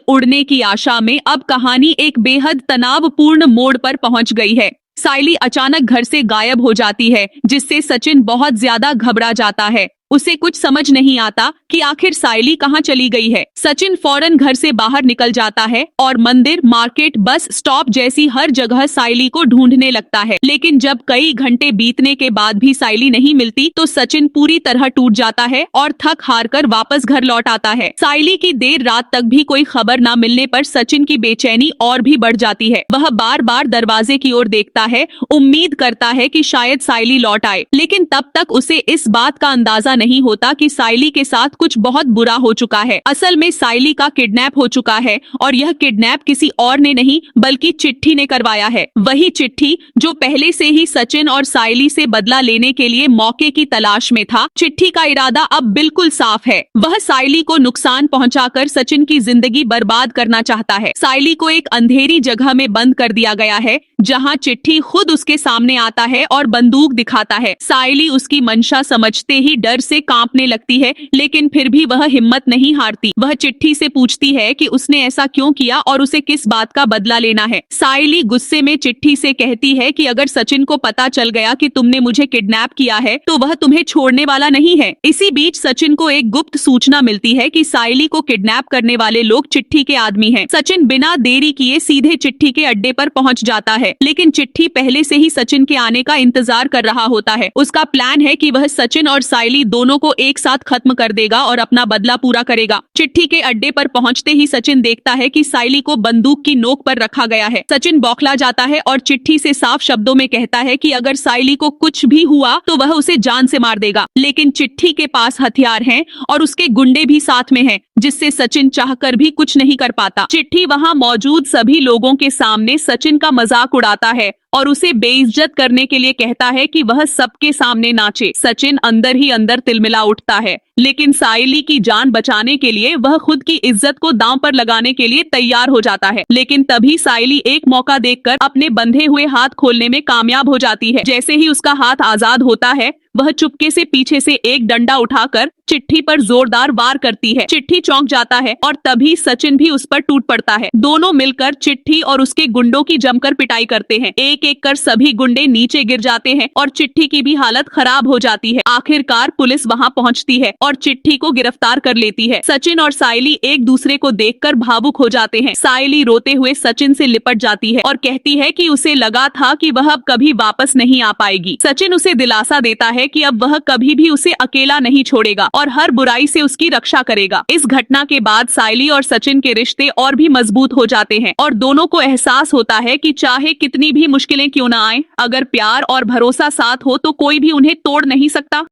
उड़ने की आशा में अब कहानी एक बेहद तनावपूर्ण मोड़ पर पहुंच गई है। सायली अचानक घर से गायब हो जाती है, जिससे सचिन बहुत ज्यादा घबरा जाता है। उसे कुछ समझ नहीं आता कि आखिर सायली कहाँ चली गई है। सचिन फौरन घर से बाहर निकल जाता है और मंदिर, मार्केट, बस स्टॉप जैसी हर जगह सायली को ढूंढने लगता है। लेकिन जब कई घंटे बीतने के बाद भी सायली नहीं मिलती तो सचिन पूरी तरह टूट जाता है और थक हार कर वापस घर लौट आता है। सायली की देर रात तक भी कोई खबर न मिलने पर सचिन की बेचैनी और भी बढ़ जाती है। वह बार बार दरवाजे की ओर देखता है, उम्मीद करता है कि शायद सायली लौट आए, लेकिन तब तक उसे इस बात का अंदाजा नहीं होता कि सायली के साथ कुछ बहुत बुरा हो चुका है। असल में सायली का किडनैप हो चुका है और यह किडनैप किसी और ने नहीं बल्कि चिट्ठी ने करवाया है। वही चिट्ठी जो पहले से ही सचिन और सायली से बदला लेने के लिए मौके की तलाश में था। चिट्ठी का इरादा अब बिल्कुल साफ है। वह सायली को नुकसान पहुंचाकर सचिन की जिंदगी बर्बाद करना चाहता है। सायली को एक अंधेरी जगह में बंद कर दिया गया है, जहां चिट्ठी खुद उसके सामने आता है और बंदूक दिखाता है। सायली उसकी मंशा समझते ही डर से कांपने लगती है, लेकिन फिर भी वह हिम्मत नहीं हारती। वह चिट्ठी से पूछती है कि उसने ऐसा क्यों किया और उसे किस बात का बदला लेना है। सायली गुस्से में चिट्ठी से कहती है कि अगर सचिन को पता चल गया कि तुमने मुझे किडनैप किया है तो वह तुम्हें छोड़ने वाला नहीं है। इसी बीच सचिन को एक गुप्त सूचना मिलती है कि सायली को किडनैप करने वाले लोग चिट्ठी के आदमी हैं। सचिन बिना देरी किए सीधे चिट्ठी के अड्डे पर पहुंच जाता है, लेकिन चिट्ठी पहले से ही सचिन के आने का इंतजार कर रहा होता है। उसका प्लान है कि वह सचिन और सायली दोनों को एक साथ खत्म कर देगा और अपना बदला पूरा करेगा। चिट्ठी के अड्डे पर पहुंचते ही सचिन देखता है कि सायली को बंदूक की नोक पर रखा गया है। सचिन बौखला जाता है और चिट्ठी से साफ शब्दों में कहता है कि अगर सायली को कुछ भी हुआ तो वह उसे जान से मार देगा। लेकिन चिट्ठी के पास हथियार हैं और उसके गुंडे भी साथ में हैं, जिससे सचिन चाहकर भी कुछ नहीं कर पाता। चिट्ठी वहां मौजूद सभी लोगों के सामने सचिन का मजाक उड़ाता है और उसे बेइज्जत करने के लिए कहता है कि वह सबके सामने नाचे। सचिन अंदर ही अंदर तिलमिला उठता है, लेकिन सायली की जान बचाने के लिए वह खुद की इज्जत को दांव पर लगाने के लिए तैयार हो जाता है। लेकिन तभी सायली एक मौका देखकर अपने बंधे हुए हाथ खोलने में कामयाब हो जाती है। जैसे ही उसका हाथ आजाद होता है, वह चुपके से पीछे से एक डंडा उठाकर चिट्ठी पर जोरदार वार करती है। चिट्ठी चौंक जाता है और तभी सचिन भी उस पर टूट पड़ता है। दोनों मिलकर चिट्ठी और उसके गुंडों की जमकर पिटाई करते हैं। एक एक कर सभी गुंडे नीचे गिर जाते हैं और चिट्ठी की भी हालत खराब हो जाती है। आखिरकार पुलिस वहां पहुंचती है और चिट्ठी को गिरफ्तार कर लेती है। सचिन और सायली एक दूसरे को देखकर भावुक हो जाते हैं। सायली रोते हुए सचिन से लिपट जाती है और कहती है कि उसे लगा था कि वह अब कभी वापस नहीं आ पाएगी। सचिन उसे दिलासा देता है कि अब वह कभी भी उसे अकेला नहीं छोड़ेगा और हर बुराई से उसकी रक्षा करेगा। इस घटना के बाद सायली और सचिन के रिश्ते और भी मजबूत हो जाते हैं और दोनों को एहसास होता है कि चाहे कितनी भी मुश्किलें क्यों न आए, अगर प्यार और भरोसा साथ हो तो कोई भी उन्हें तोड़ नहीं सकता।